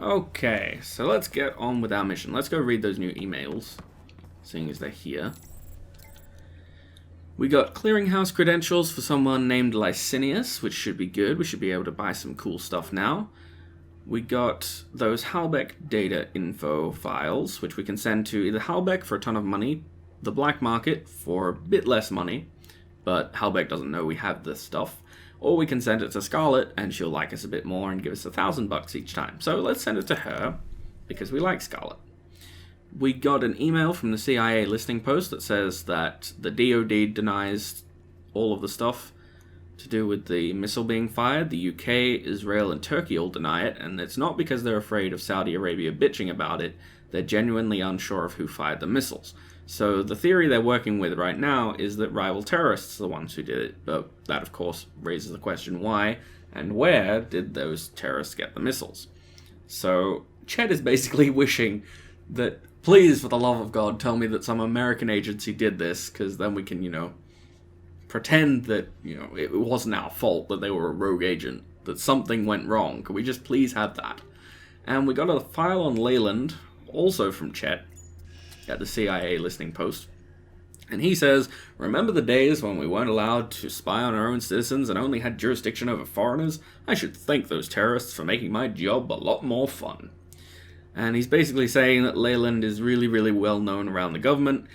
Okay, so let's get on with our mission. Let's go read those new emails, seeing as they're here. We got clearinghouse credentials for someone named Licinius, which should be good. We should be able to buy some cool stuff now. We got those Halbeck data info files, which we can send to either Halbeck for a ton of money, the black market for a bit less money, but Halbeck doesn't know we have this stuff, or we can send it to Scarlet and she'll like us a bit more and give us $1,000 each time. So let's send it to her because we like Scarlet. We got an email from the CIA listening post that says that the DoD denies all of the stuff to do with the missile being fired. The UK, Israel, and Turkey all deny it, and it's not because they're afraid of Saudi Arabia bitching about it. They're genuinely unsure of who fired the missiles. So the theory they're working with right now is that rival terrorists are the ones who did it, but that of course raises the question why and where did those terrorists get the missiles? So Chet is basically wishing that, please, for the love of God, tell me that some American agency did this, because then we can, pretend that, it wasn't our fault that they were a rogue agent, that something went wrong. Could we just please have that? And we got a file on Leyland, also from Chet, at the CIA listening post. And he says, remember the days when we weren't allowed to spy on our own citizens and only had jurisdiction over foreigners? I should thank those terrorists for making my job a lot more fun. And he's basically saying that Leyland is really, really well known around the government,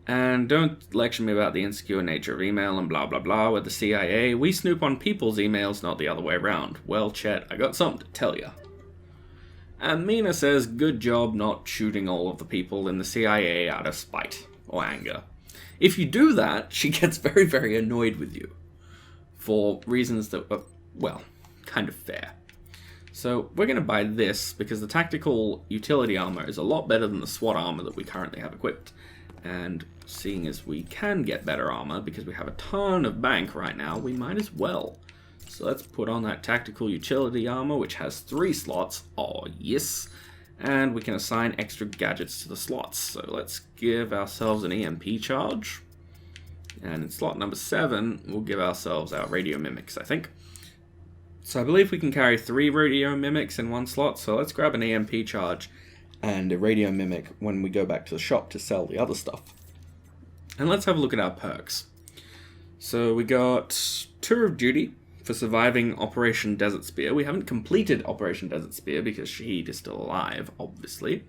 and don't lecture me about the insecure nature of email and blah blah blah with the CIA. We snoop on people's emails, not the other way around. Well, Chet, I got something to tell you. And Mina says, good job not shooting all of the people in the CIA out of spite or anger. If you do that, she gets very, very annoyed with you. For reasons that are, well, kind of fair. So we're going to buy this because the tactical utility armor is a lot better than the SWAT armor that we currently have equipped. And seeing as we can get better armor because we have a ton of bank right now, we might as well. So let's put on that tactical utility armor, which has 3 slots. Oh, yes. And we can assign extra gadgets to the slots. So let's give ourselves an EMP charge. And in slot number 7, we'll give ourselves our radio mimics, I think. So I believe we can carry 3 radio mimics in one slot. So let's grab an EMP charge and a radio mimic when we go back to the shop to sell the other stuff. And let's have a look at our perks. So we got Tour of Duty for surviving Operation Desert Spear. We haven't completed Operation Desert Spear because Shahid is still alive, obviously.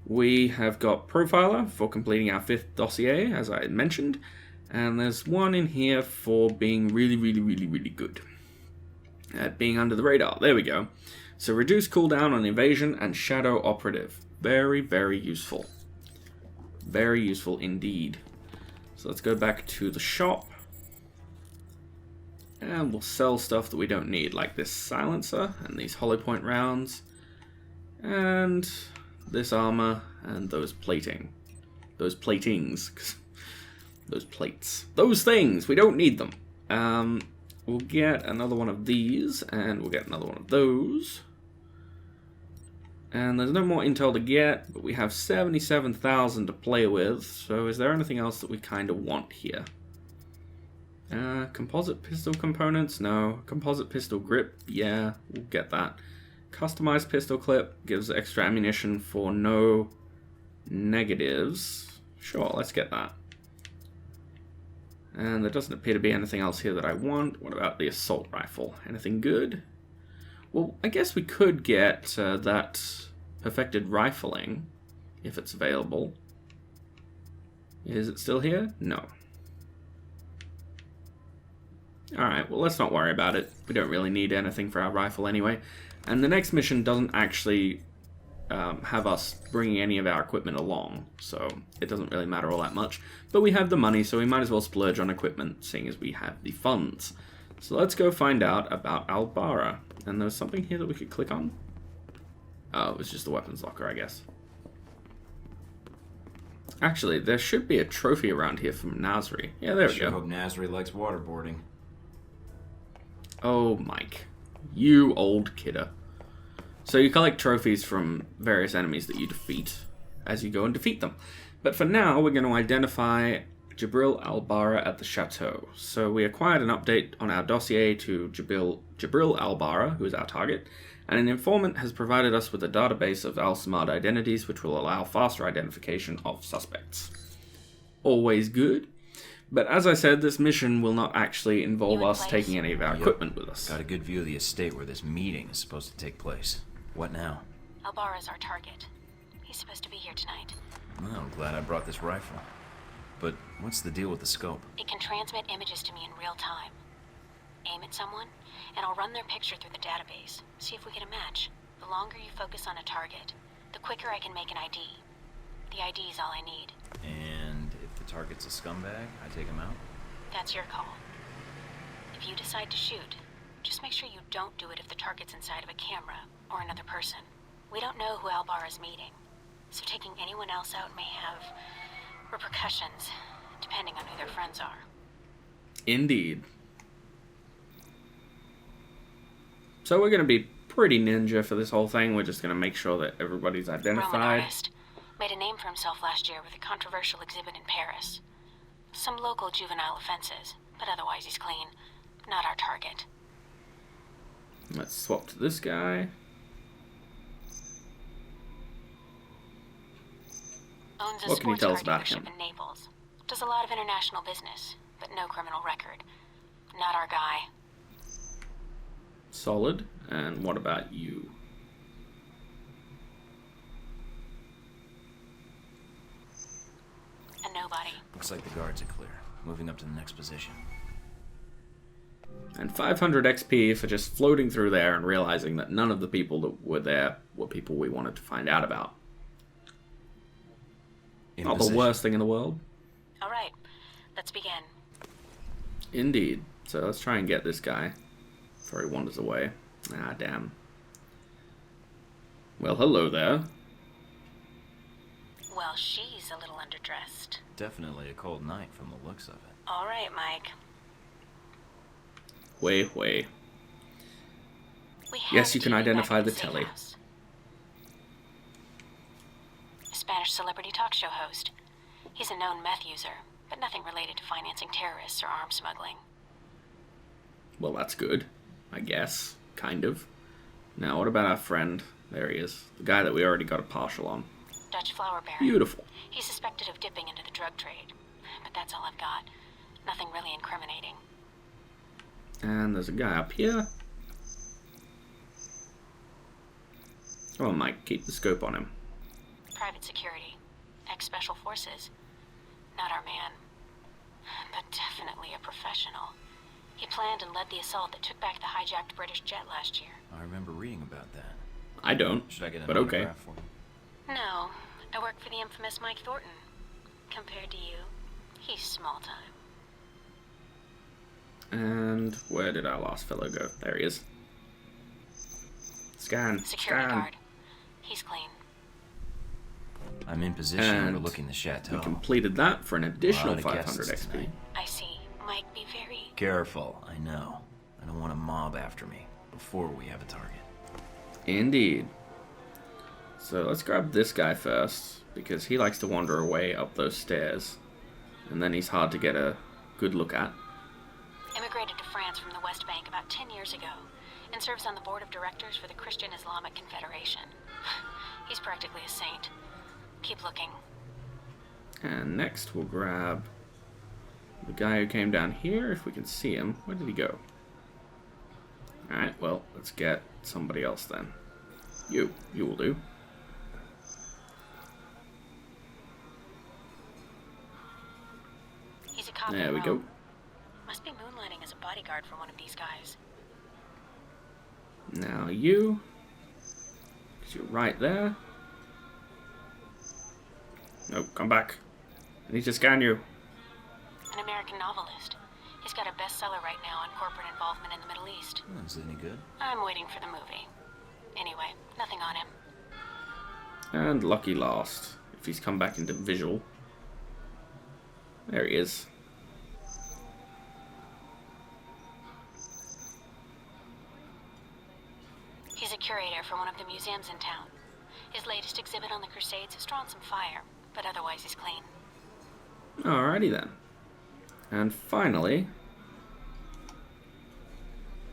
We have got Profiler for completing our 5th dossier, as I had mentioned. And there's one in here for being really, really, really, really good at being under the radar. There we go. So reduce cooldown on evasion and shadow operative. Very, very useful. Very useful indeed. So let's go back to the shop. And we'll sell stuff that we don't need, like this silencer and these hollow point rounds. And this armor and those plating. Those platings. Those plates. Those things! We don't need them. We'll get another one of these, and we'll get another one of those. And there's no more intel to get, but we have 77,000 to play with, so is there anything else that we kind of want here? Composite pistol components? No. Composite pistol grip? Yeah, we'll get that. Customized pistol clip gives extra ammunition for no negatives. Sure, let's get that. And there doesn't appear to be anything else here that I want. What about the assault rifle? Anything good? Well, I guess we could get that perfected rifling, if it's available. Is it still here? No. Alright, well, let's not worry about it. We don't really need anything for our rifle anyway. And the next mission doesn't actually have us bringing any of our equipment along, so it doesn't really matter all that much. But we have the money, so we might as well splurge on equipment, seeing as we have the funds. So let's go find out about Albara. And there's something here that we could click on. Oh, it was just the weapons locker, I guess. Actually, there should be a trophy around here from Nasri. Yeah, there we go. I hope Nasri likes waterboarding. Oh, Mike. You old kidder. So you collect trophies from various enemies that you defeat as you go and defeat them. But for now, we're going to identify Jibril Albara at the chateau. So we acquired an update on our dossier to Jibril Albara, who is our target, And an informant has provided us with a database of Al-Samad identities which will allow faster identification of suspects. Always good. But as I said, this mission will not actually involve us taking any of our equipment with us. Got a good view of the estate where this meeting is supposed to take place. What now? Albara's our target. He's supposed to be here tonight. Well, I'm glad I brought this rifle. But what's the deal with the scope? It can transmit images to me in real time. Aim at someone, and I'll run their picture through the database. See if we get a match. The longer you focus on a target, the quicker I can make an ID. The ID is all I need. And if the target's a scumbag, I take him out? That's your call. If you decide to shoot, just make sure you don't do it if the target's inside of a camera or another person. We don't know who Albara's meeting, so taking anyone else out may have repercussions, depending on who their friends are. Indeed. So we're going to be pretty ninja for this whole thing. We're just going to make sure that everybody's Roman identified. artist. Made a name for himself last year with a controversial exhibit in Paris. Some local juvenile offenses, but otherwise he's clean. Not our target. Let's swap to this guy. Owns a What can you sports tell car us about dealership him? in Naples. Does a lot of international business, but no criminal record. Not our guy. Solid. And what about you? A nobody. Looks like the guards are clear. Moving up to the next position. And 500 XP for just floating through there and realizing that none of the people that were there were people we wanted to find out about. Not the worst thing in the world. All right, let's begin. Indeed. So let's try and get this guy before he wanders away. Ah, damn. Well, hello there. Well, she's a little underdressed. Definitely a cold night from the looks of it. All right, Mike. Way. Yes, you can identify the telly. A Spanish celebrity talk show host. He's a known meth user, but nothing related to financing terrorists or arms smuggling. Well, that's good, I guess. Kind of. Now, what about our friend? There he is. The guy that we already got a partial on. Dutch flower baron. Beautiful. He's suspected of dipping into the drug trade, but that's all I've got. Nothing really incriminating. And there's a guy up here. Come on, Mike. Keep the scope on him. Private security. Ex-special forces. Not our man. But definitely a professional. He planned and led the assault that took back the hijacked British jet last year. I remember reading about that. I don't. Should I get an but okay. autograph for him? No, I work for the infamous Mike Thornton. Compared to you, he's small time. And where did our last fellow go? There he is. Scan. Security Scan. guard. He's clean. I'm in position And overlooking the chateau. We completed that for an additional Lot of 500 guesses XP. tonight. I see. Mike, be very... Careful, I know. I don't want a mob after me before we have a target. Indeed. So let's grab this guy first, because he likes to wander away up those stairs. And then he's hard to get a good look at. Immigrated to France from the West Bank about 10 years ago, and serves on the board of directors for the Christian Islamic Confederation. He's practically a saint. Keep looking. And next we'll grab the guy who came down here, if we can see him. Where did he go? Alright, well, let's get somebody else then. You will do. He's a cop. There we go. Must be moonlighting as a bodyguard for one of these guys. Now you, because you're right there. No, come back. I need to scan you. An American novelist. He's got a bestseller right now on corporate involvement in the Middle East. Is it any good? I'm waiting for the movie. Anyway, nothing on him. And lucky last, if he's come back into visual. There he is. He's a curator for one of the museums in town. His latest exhibit on the Crusades has drawn some fire, but otherwise he's clean. Alrighty then. And finally,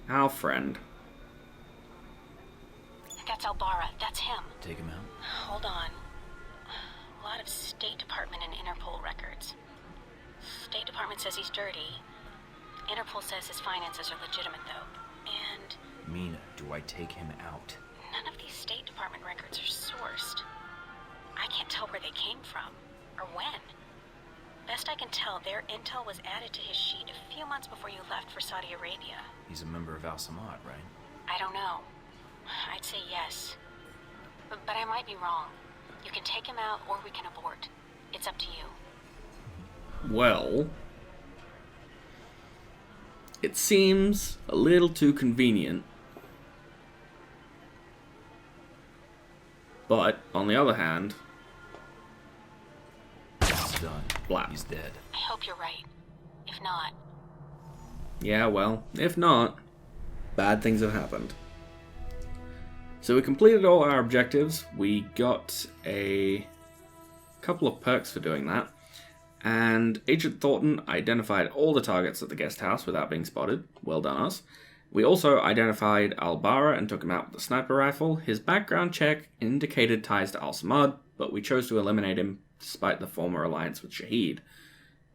our friend. That's Albara. That's him. Take him out? Hold on. A lot of State Department and Interpol records. State Department says he's dirty. Interpol says his finances are legitimate, though. And Mina, do I take him out? none of these State Department records are sourced. I can't tell where they came from, or when. Best I can tell, their intel was added to his sheet a few months before you left for Saudi Arabia. He's a member of Al Samad, right? I don't know. I'd say yes. But I might be wrong. You can take him out, or we can abort. It's up to you. Well, it seems a little too convenient. But, on the other hand, It's done. Blah. He's dead. I hope you're right. If not, yeah, well, if not, bad things have happened. So we completed all our objectives. We got a couple of perks for doing that. And Agent Thornton identified all the targets at the guest house without being spotted. Well done, us. We also identified Albara and took him out with the sniper rifle. His background check indicated ties to Al Samad, but we chose to eliminate him despite the former alliance with Shahid.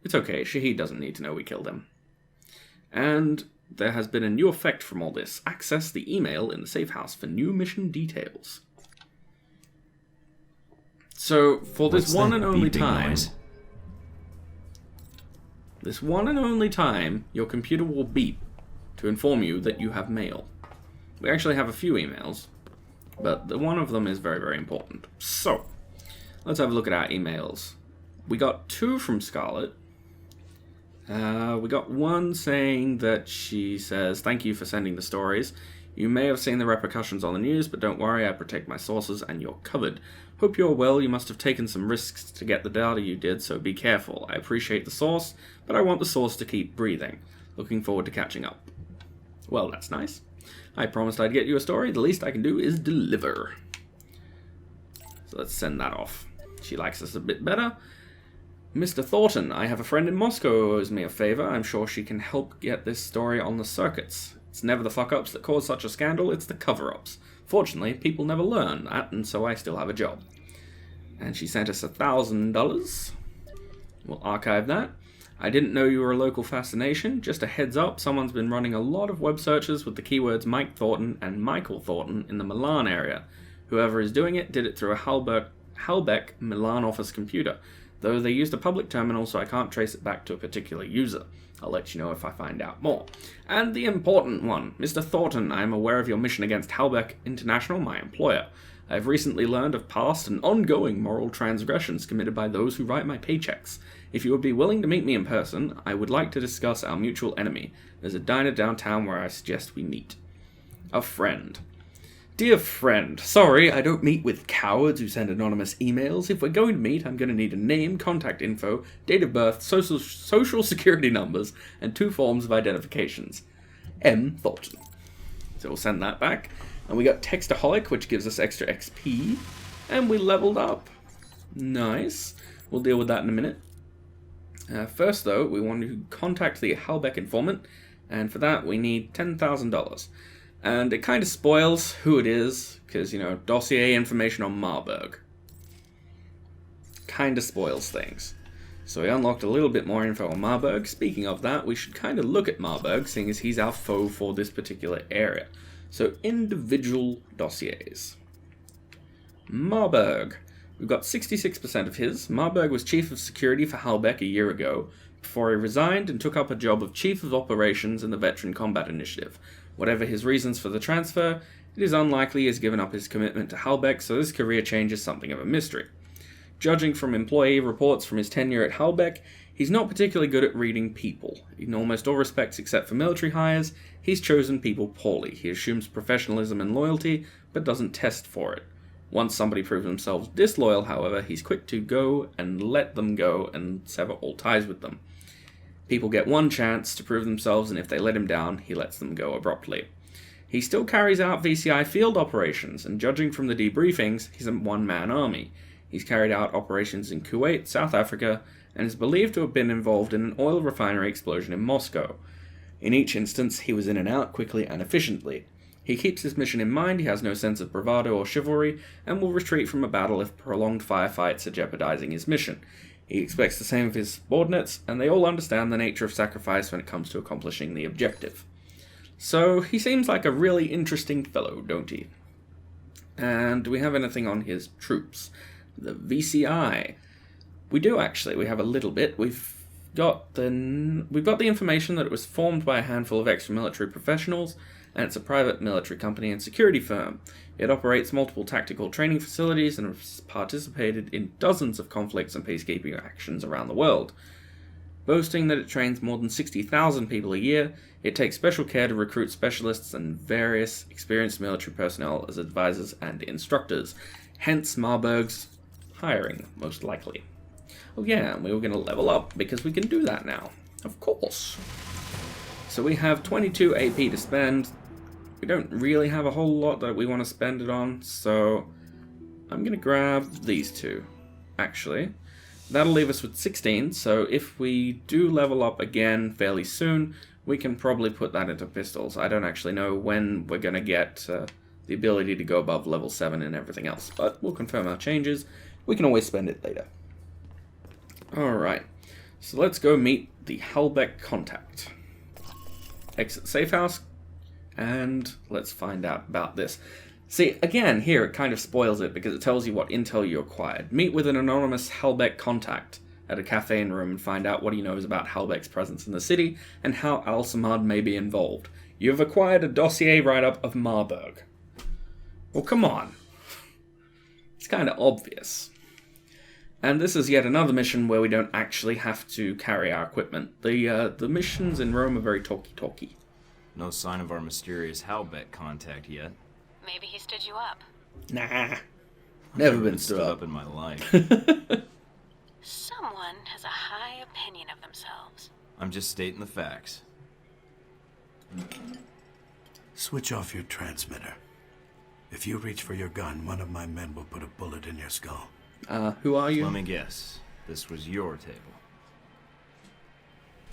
It's okay, Shahid doesn't need to know we killed him. And there has been a new effect from all this. Access the email in the safe house for new mission details. So, for this What's one that and only beeping time... noise? This one and only time, your computer will beep to inform you that you have mail. We actually have a few emails, but one of them is very, very important. So, let's have a look at our emails. We got 2 from Scarlett. We got one saying that she says, "Thank you for sending the stories. You may have seen the repercussions on the news, but don't worry, I protect my sources and you're covered. Hope you're well. You must have taken some risks to get the data you did, so be careful. I appreciate the source, but I want the source to keep breathing. Looking forward to catching up." Well, that's nice. I promised I'd get you a story. The least I can do is deliver. So let's send that off. She likes us a bit better. Mr. Thornton, I have a friend in Moscow who owes me a favor. I'm sure she can help get this story on the circuits. It's never the fuck-ups that cause such a scandal, it's the cover-ups. Fortunately, people never learn that, and so I still have a job. And she sent us $1,000. We'll archive that. I didn't know you were a local fascination. Just a heads up, someone's been running a lot of web searches with the keywords Mike Thornton and Michael Thornton in the Milan area. Whoever is doing it did it through a Halbeck Milan office computer, though they used a public terminal, so I can't trace it back to a particular user. I'll let you know if I find out more. And the important one, Mr. Thornton, I am aware of your mission against Halbeck International, my employer. I have recently learned of past and ongoing moral transgressions committed by those who write my paychecks. If you would be willing to meet me in person, I would like to discuss our mutual enemy. There's a diner downtown where I suggest we meet. A friend. Dear friend, sorry, I don't meet with cowards who send anonymous emails. If we're going to meet, I'm going to need a name, contact info, date of birth, social security numbers, and 2 forms of identifications. M. Thornton. So we'll send that back. And we got Textaholic, which gives us extra XP. And we leveled up. Nice. We'll deal with that in a minute. First, though, we want to contact the Halbeck informant. And for that, we need $10,000. And it kind of spoils who it is, because, dossier information on Marburg. Kind of spoils things. So we unlocked a little bit more info on Marburg. Speaking of that, we should kind of look at Marburg, seeing as he's our foe for this particular area. So, individual dossiers. Marburg. We've got 66% of his. Marburg was Chief of Security for Halbeck a year ago, before he resigned and took up a job of Chief of Operations in the Veteran Combat Initiative. Whatever his reasons for the transfer, it is unlikely he has given up his commitment to Halbeck, so this career change is something of a mystery. Judging from employee reports from his tenure at Halbeck, he's not particularly good at reading people. In almost all respects except for military hires, he's chosen people poorly. He assumes professionalism and loyalty, but doesn't test for it. Once somebody proves themselves disloyal, however, he's quick to go and let them go and sever all ties with them. People get one chance to prove themselves, and if they let him down, he lets them go abruptly. He still carries out VCI field operations, and judging from the debriefings, he's a one-man army. He's carried out operations in Kuwait, South Africa, and is believed to have been involved in an oil refinery explosion in Moscow. In each instance, he was in and out quickly and efficiently. He keeps his mission in mind, he has no sense of bravado or chivalry, and will retreat from a battle if prolonged firefights are jeopardizing his mission. He expects the same of his subordinates, and they all understand the nature of sacrifice when it comes to accomplishing the objective. So, he seems like a really interesting fellow, don't he? And do we have anything on his troops? The VCI. We do actually, we have a little bit. We've got the information that it was formed by a handful of ex-military professionals, and it's a private military company and security firm. It operates multiple tactical training facilities and has participated in dozens of conflicts and peacekeeping actions around the world. Boasting that it trains more than 60,000 people a year, it takes special care to recruit specialists and various experienced military personnel as advisors and instructors. Hence Marburg's hiring, most likely. Oh yeah, and we were going to level up because we can do that now. Of course. So we have 22 AP to spend. We don't really have a whole lot that we want to spend it on, so I'm going to grab these two, actually. That'll leave us with 16, so if we do level up again fairly soon, we can probably put that into pistols. I don't actually know when we're going to get the ability to go above level 7 and everything else, but we'll confirm our changes. We can always spend it later. Alright, so let's go meet the Halbeck contact. Exit safe house, and let's find out about this. See, again, here it kind of spoils it because it tells you what intel you acquired. Meet with an anonymous Halbeck contact at a cafe in Rome and find out what he knows about Halbeck's presence in the city and how Al-Samad may be involved. You have acquired a dossier write-up of Marburg. Well, come on. It's kind of obvious. And this is yet another mission where we don't actually have to carry our equipment. The missions in Rome are very talky-talky. No sign of our mysterious Halbeck contact yet. Maybe he stood you up. Nah. Never been stood up in my life. Someone has a high opinion of themselves. I'm just stating the facts. Switch off your transmitter. If you reach for your gun, one of my men will put a bullet in your skull. Who are you? Let me guess. This was your table.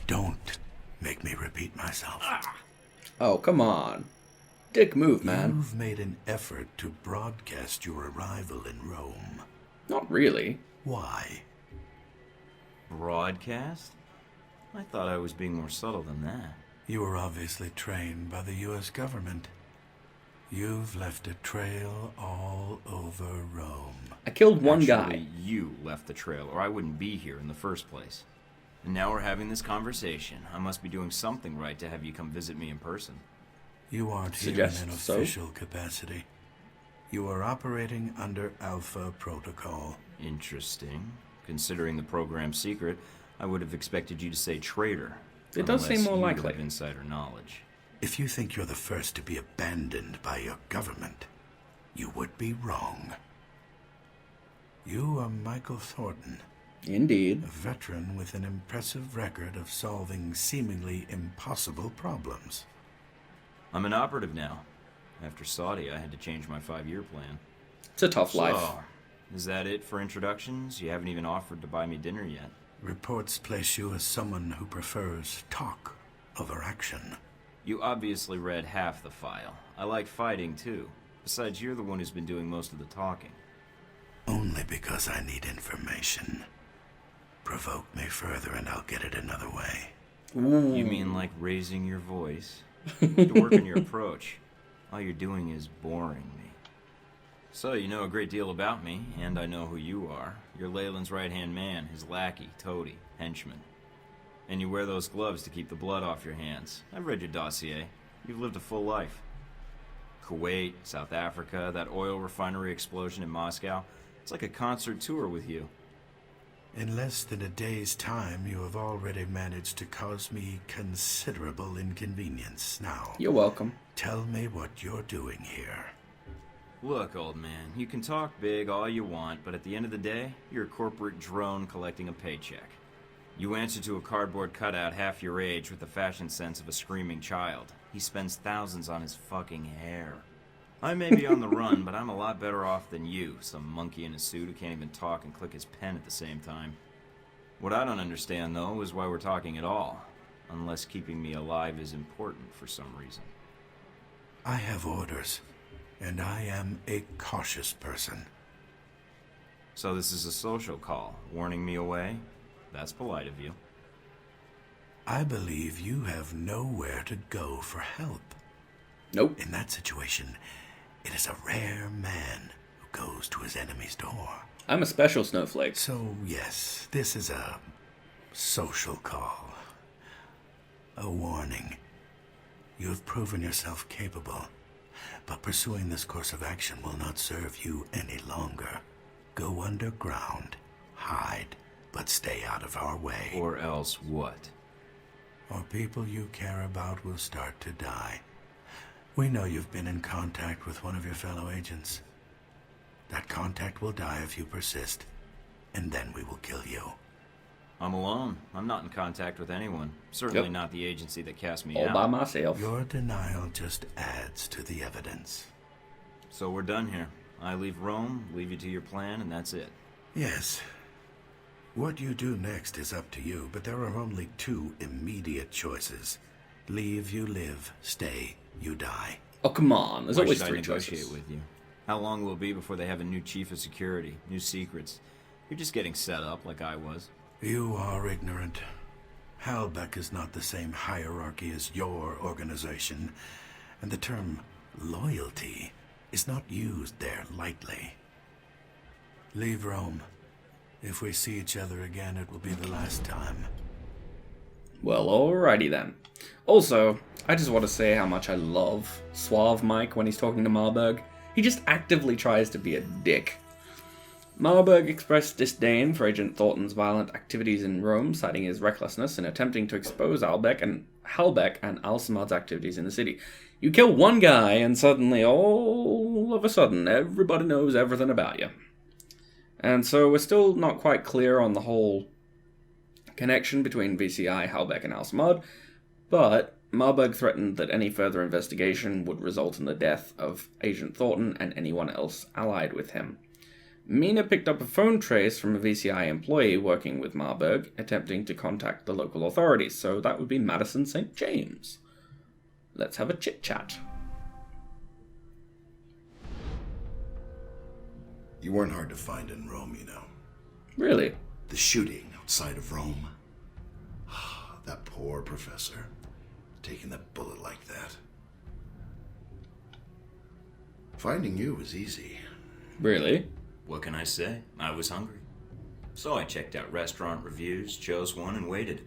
Don't make me repeat myself. Oh, come on. Dick move, man. You've made an effort to broadcast your arrival in Rome. Not really. Why? Broadcast? I thought I was being more subtle than that. You were obviously trained by the U.S. government. You've left a trail all over Rome. I killed one guy. Actually, you left the trail, or I wouldn't be here in the first place. And now we're having this conversation. I must be doing something right to have you come visit me in person. You aren't here in an official capacity. You are operating under Alpha Protocol. Interesting. Considering the program's secret, I would have expected you to say traitor. It does seem more likely. Have insider knowledge. If you think you're the first to be abandoned by your government, you would be wrong. You are Michael Thornton. Indeed. A veteran with an impressive record of solving seemingly impossible problems. I'm an operative now. After Saudi, I had to change my 5-year plan. It's a tough life. Is that it for introductions? You haven't even offered to buy me dinner yet. Reports place you as someone who prefers talk over action. You obviously read half the file. I like fighting, too. Besides, you're the one who's been doing most of the talking. Only because I need information. Provoke me further and I'll get it another way. Ooh. You mean like raising your voice? To work on your approach. All you're doing is boring me. So, you know a great deal about me, and I know who you are. You're Leyland's right-hand man, his lackey, toady, henchman. And you wear those gloves to keep the blood off your hands. I've read your dossier. You've lived a full life. Kuwait, South Africa, that oil refinery explosion in Moscow. It's like a concert tour with you. In less than a day's time, you have already managed to cause me considerable inconvenience. Now, You're welcome. tell me what you're doing here. Look, old man, you can talk big all you want, but at the end of the day, you're a corporate drone collecting a paycheck. You answer to a cardboard cutout half your age with the fashion sense of a screaming child. He spends thousands on his fucking hair. I may be on the run, but I'm a lot better off than you, some monkey in a suit who can't even talk and click his pen at the same time. What I don't understand, though, is why we're talking at all, unless keeping me alive is important for some reason. I have orders, and I am a cautious person. So this is a social call, warning me away? That's polite of you. I believe you have nowhere to go for help. Nope. In that situation, it is a rare man who goes to his enemy's door. I'm a special snowflake. So, yes, this is a social call. A warning. You have proven yourself capable, but pursuing this course of action will not serve you any longer. Go underground, hide, but stay out of our way. Or else what? Or people you care about will start to die. We know you've been in contact with one of your fellow agents. That contact will die if you persist, and then we will kill you. I'm alone. I'm not in contact with anyone. Certainly Yep. not the agency that cast me All out. by myself. Your denial just adds to the evidence. So we're done here. I leave Rome, leave you to your plan, and that's it. Yes. What you do next is up to you, but there are only two immediate choices. Leave, you live. Stay, you die. Oh, come on. There's Why always should I three negotiate choices. with you? How long will it be before they have a new chief of security, new secrets? You're just getting set up like I was. You are ignorant. Halbeck is not the same hierarchy as your organization, and the term loyalty is not used there lightly. Leave Rome. If we see each other again, it will be the last time. Well, alrighty then. Also, I just want to say how much I love Suave Mike when he's talking to Marburg. He just actively tries to be a dick. Marburg expressed disdain for Agent Thornton's violent activities in Rome, citing his recklessness in attempting to expose Halbeck and Al-Samad's activities in the city. You kill one guy, and suddenly, all of a sudden, everybody knows everything about you. And so we're still not quite clear on the whole connection between VCI, Halbeck, and Al-Samad, but Marburg threatened that any further investigation would result in the death of Agent Thornton and anyone else allied with him. Mina picked up a phone trace from a VCI employee working with Marburg, attempting to contact the local authorities, so that would be Madison St. James. Let's have a chit-chat. You weren't hard to find in Rome, you know. Really? The shooting outside of Rome. That poor professor. Taking that bullet like that. Finding you was easy. Really? What can I say? I was hungry. So I checked out restaurant reviews, chose one, and waited.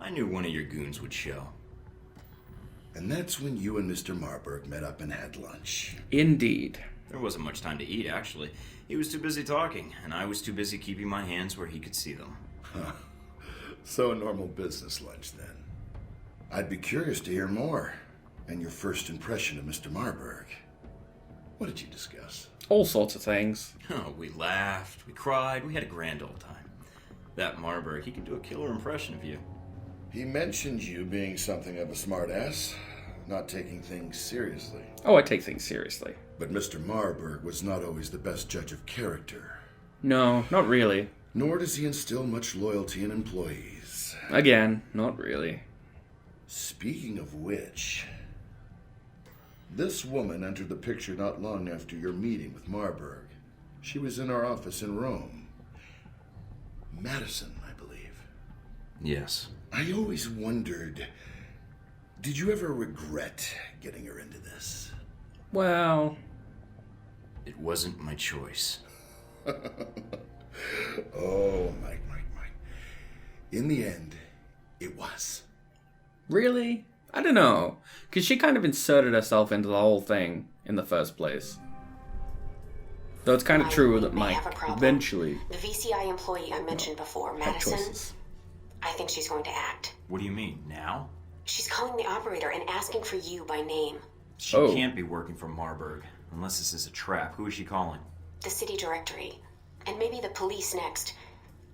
I knew one of your goons would show. And that's when you and Mr. Marburg met up and had lunch. Indeed. There wasn't much time to eat, actually. He was too busy talking, and I was too busy keeping my hands where he could see them. So a normal business lunch, then. I'd be curious to hear more. And your first impression of Mr. Marburg. What did you discuss? All sorts of things. Oh, we laughed, we cried, we had a grand old time. That Marburg, he can do a killer impression of you. He mentioned you being something of a smartass, not taking things seriously. Oh, I take things seriously. But Mr. Marburg was not always the best judge of character. No, not really. Nor does he instill much loyalty in employees. Again, not really. Speaking of which, this woman entered the picture not long after your meeting with Marburg. She was in our office in Rome. Madison, I believe. Yes. I always wondered, did you ever regret getting her into this? Well, It wasn't my choice. Oh, Mike. In the end, it was. really? I don't know. Because she kind of inserted herself into the whole thing in the first place. Though it's kind of true that may Mike have a problem. eventually The VCI employee I mentioned before, had Madison, choices. I think she's going to act. What do you mean, now? She's calling the operator and asking for you by name. She Oh. can't be working for Marburg, unless this is a trap. Who is she calling? The city directory. And maybe the police next.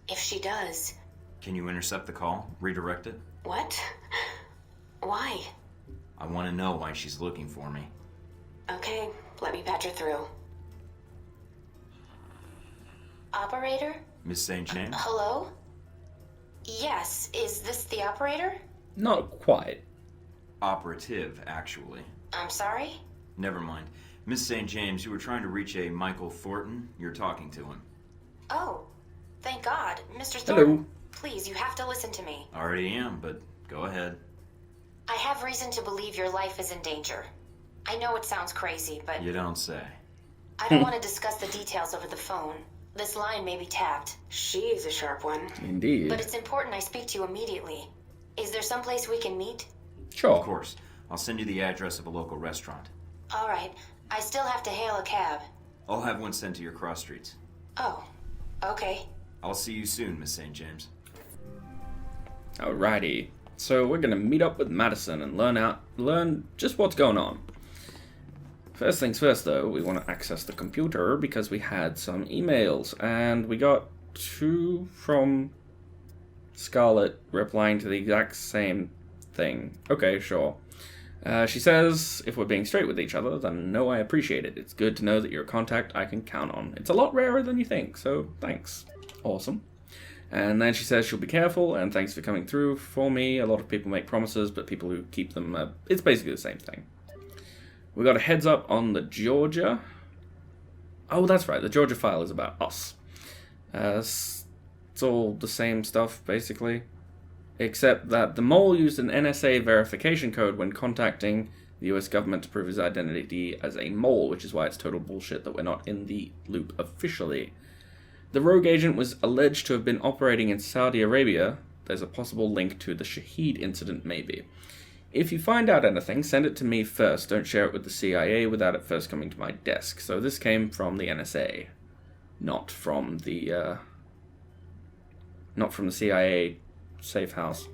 If she does... Can you intercept the call? Redirect it? What? Why? I want to know why she's looking for me. Okay, let me patch her through. Operator? Miss St. James? Hello? Yes, is this the operator? Not quite. Operative, actually. I'm sorry? Never mind. Miss St. James, you were trying to reach a Michael Thornton. You're talking to him. Oh, thank God. Mr. Hello. Thornton, please, you have to listen to me. Already am, but go ahead. I have reason to believe your life is in danger. I know it sounds crazy, but You don't say. I don't want to discuss the details over the phone. This line may be tapped. She is a sharp one. Indeed. But it's important I speak to you immediately. Is there someplace we can meet? Sure. Of course. I'll send you the address of a local restaurant. All right. I still have to hail a cab. I'll have one sent to your cross streets. Oh, okay. I'll see you soon, Miss St. James. Alrighty. So we're gonna meet up with Madison and learn just what's going on. First things first, though, we want to access the computer because we had some emails, and we got 2 from Scarlett replying to the exact same thing. Okay, sure. She says, if we're being straight with each other, then no, I appreciate it. It's good to know that you're a contact I can count on. It's a lot rarer than you think, so thanks. Awesome. And then she says she'll be careful, and thanks for coming through for me. A lot of people make promises, but people who keep them, it's basically the same thing. We got a heads up on the Georgia. Oh, that's right. The Georgia file is about us. It's all the same stuff, basically. Except that the mole used an NSA verification code when contacting the US government to prove his identity as a mole, which is why it's total bullshit that we're not in the loop officially. The rogue agent was alleged to have been operating in Saudi Arabia. There's a possible link to the Shahid incident, maybe. If you find out anything, send it to me first. Don't share it with the CIA without it first coming to my desk. So this came from the NSA, not from the CIA safe house.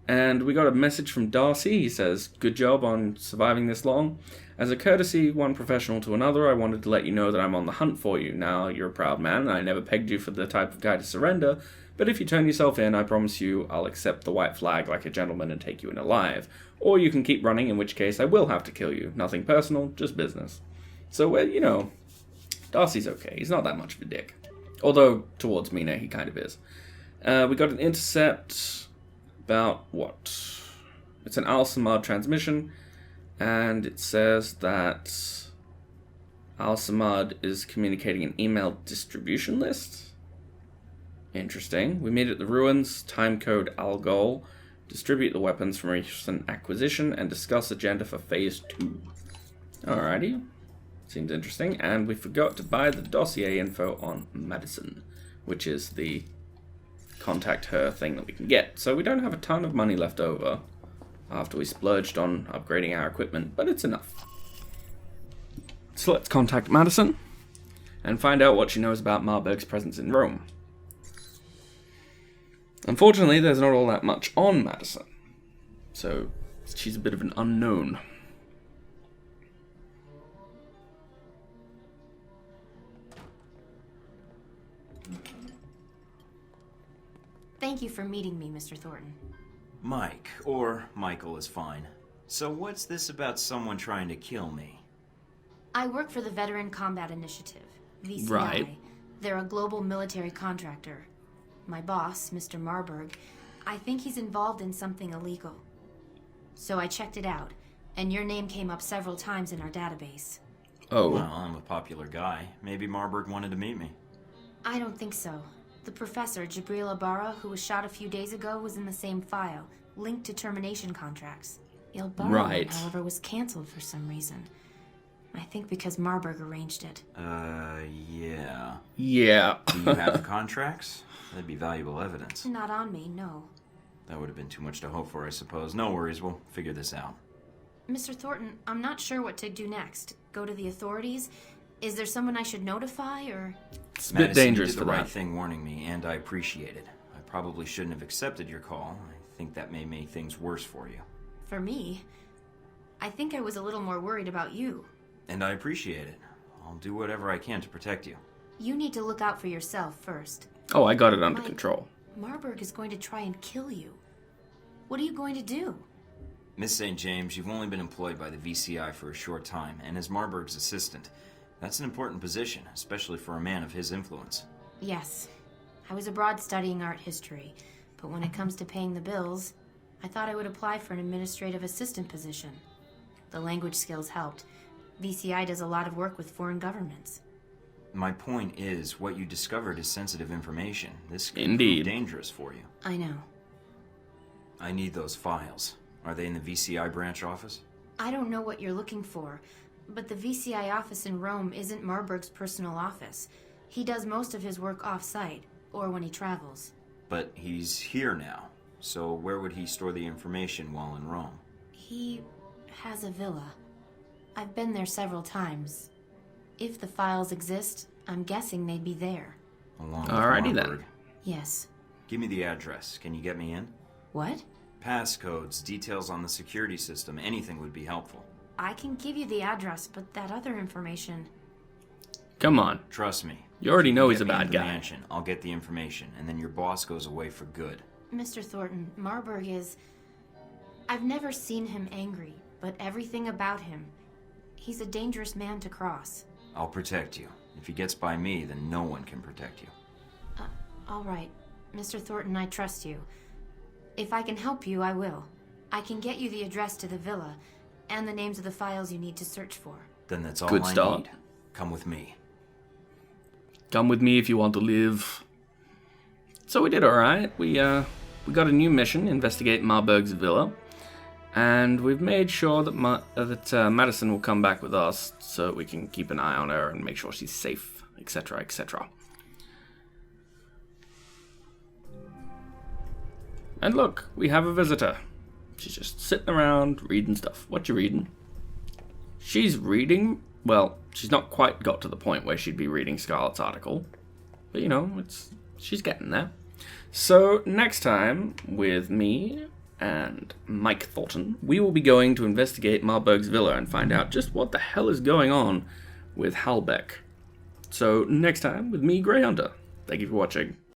And we got a message from Darcy. He says, "Good job on surviving this long. As a courtesy, one professional to another, I wanted to let you know that I'm on the hunt for you. Now, you're a proud man, and I never pegged you for the type of guy to surrender, but if you turn yourself in, I promise you I'll accept the white flag like a gentleman and take you in alive. Or you can keep running, in which case I will have to kill you. Nothing personal, just business." So, Darcy's okay. He's not that much of a dick. Although, towards Mina, he kind of is. We got an intercept about what? It's an Al-Samad transmission, and it says that Al-Samad is communicating an email distribution list. Interesting. We meet at the ruins, timecode Algol, distribute the weapons from recent acquisition, and discuss agenda for Phase 2. Alrighty. Seems interesting. And we forgot to buy the dossier info on Madison, which is the contact her thing that we can get. So we don't have a ton of money left over after we splurged on upgrading our equipment, but it's enough. So let's contact Madison and find out what she knows about Marburg's presence in Rome. Unfortunately, there's not all that much on Madison, so she's a bit of an unknown. Thank you for meeting me, Mr. Thornton. Mike, or Michael is fine. So what's this about someone trying to kill me? I work for the Veteran Combat Initiative, VCI. Right. They're a global military contractor. My boss, Mr. Marburg, I think he's involved in something illegal. So I checked it out, and your name came up several times in our database. Oh. Well, I'm a popular guy. Maybe Marburg wanted to meet me. I don't think so. The professor, Jabril Ibarra, who was shot a few days ago, was in the same file, linked to termination contracts. Ibarra, Right. however, was canceled for some reason. I think because Marburg arranged it. Yeah. Yeah. Do you have the contracts? That'd be valuable evidence. Not on me, no. That would have been too much to hope for, I suppose. No worries, we'll figure this out. Mr. Thornton, I'm not sure what to do next. Go to the authorities? Is there someone I should notify, or...? It's a bit Madison, dangerous you did for the right that. thing warning me, and I appreciate it. I probably shouldn't have accepted your call. I think that may make things worse for you. For me? I think I was a little more worried about you. And I appreciate it. I'll do whatever I can to protect you. You need to look out for yourself first. Oh, I got it under Mike, control. Marburg is going to try and kill you. What are you going to do? Miss St. James, you've only been employed by the VCI for a short time, and as Marburg's assistant. That's an important position, especially for a man of his influence. Yes. I was abroad studying art history, but when it comes to paying the bills, I thought I would apply for an administrative assistant position. The language skills helped, VCI does a lot of work with foreign governments. My point is, what you discovered is sensitive information. This could Indeed. prove dangerous for you. I know. I need those files. Are they in the VCI branch office? I don't know what you're looking for, but the VCI office in Rome isn't Marburg's personal office. He does most of his work off-site, or when he travels. But he's here now, so where would he store the information while in Rome? He has a villa. I've been there several times. If the files exist, I'm guessing they'd be there. Along with Alrighty then. Marburg. Yes. Give me the address. Can you get me in? What? Passcodes, details on the security system, anything would be helpful. I can give you the address, but that other information... Come on. Trust me. You already know Get he's a me bad into the guy. mansion. I'll get the information, and then your boss goes away for good. Mr. Thornton, Marburg is... I've never seen him angry, but everything about him... He's a dangerous man to cross. I'll protect you. If he gets by me, then no one can protect you. All right. Mr. Thornton, I trust you. If I can help you, I will. I can get you the address to the villa, and the names of the files you need to search for. Then that's all Good I start. need. Come with me. Come with me if you want to live. So we did alright. We got a new mission, investigate Marburg's villa. And we've made sure that Madison will come back with us so we can keep an eye on her and make sure she's safe, etc., etc. And look, we have a visitor. She's just sitting around reading stuff. What you reading? She's reading... Well, she's not quite got to the point where she'd be reading Scarlett's article. But, you know, she's getting there. So, next time, with me and Mike Thornton, we will be going to investigate Marburg's villa and find out just what the hell is going on with Halbeck. So, next time, with me, Grey Hunter. Thank you for watching.